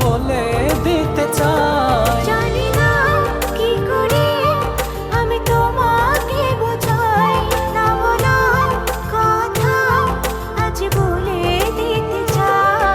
বলে দিতে চাই। জানি না কি করে আমি তোমাকে বোঝাই, না বলা কথা আজ বলে দিতে চাই।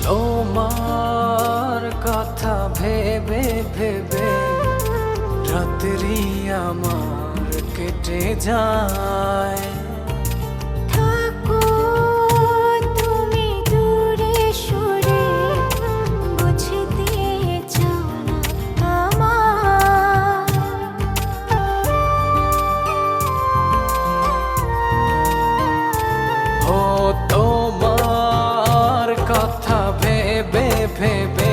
তোমার কথা ভেবে ভেবে রাত্রি আমার কেটে যায়। থাকো তুমি দূরে সরে, বুঝতে চাও না আমার। ও তোমার কথা ভেবে ভেবে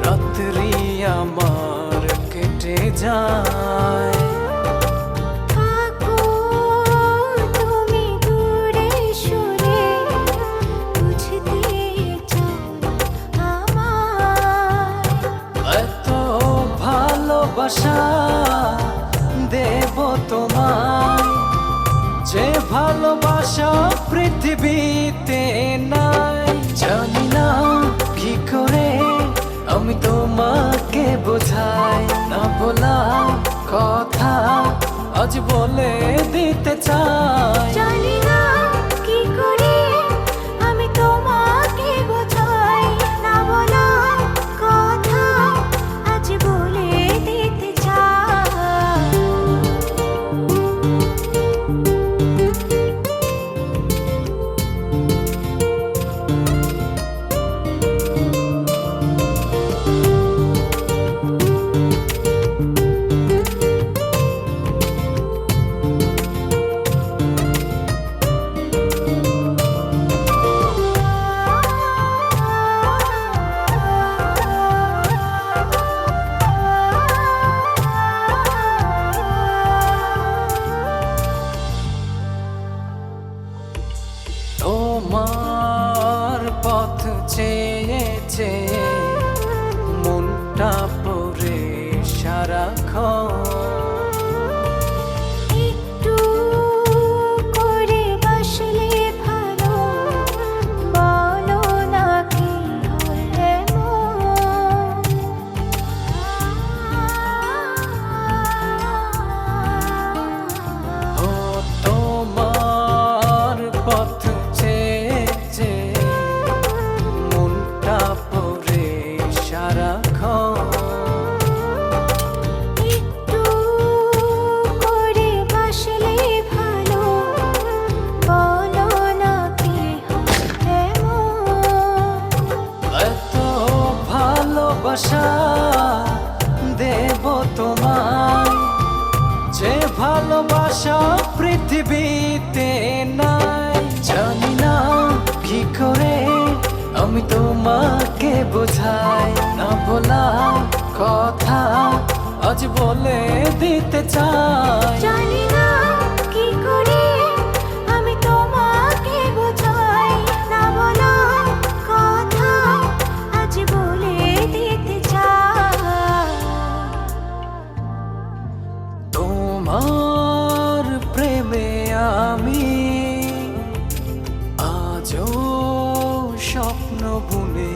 রাত্রি আমার কেটে যায়। থাকো তুমি দূরে সরে, বুঝতে চাও না আমার। এত ভালোবাসা দেব তোমায়, যে ভালোবাসা পৃথিবীতে নাই। জানি না কি করে আমি তোমাকে বোঝাই, না বলা কথা আজ বলে দিতে চাই। জানি না কি করে আমি তোমাকে বোঝাই, না বলা কথা আজ বলে দিতে চাই। তোমার পথ চেয়ে চেয়ে মনটা পড়ে সারাক্ষণ। একটু করে বাসলে ভালো, বলো না কি হলে ও তোমার পথ চেয়ে চেয়ে মনটা পড়ে সারাক্ষণ। একটু করে বাসলে ভালো, বলো না কি হলে এত ভালোবাসা দেব তোমায়, যে ভালোবাসা পৃথিবীতে নাই। জানি না কি করে আমি তোমাকে বোঝাই, না বলা কথা আজ বলে দিতে চাই। জানি না কি করে আমি তোমাকে বোঝাই, না বলা কথা আজ বলে দিতে চাই। তোমার প্রেমে আমি আজও স্বপ্ন বুনে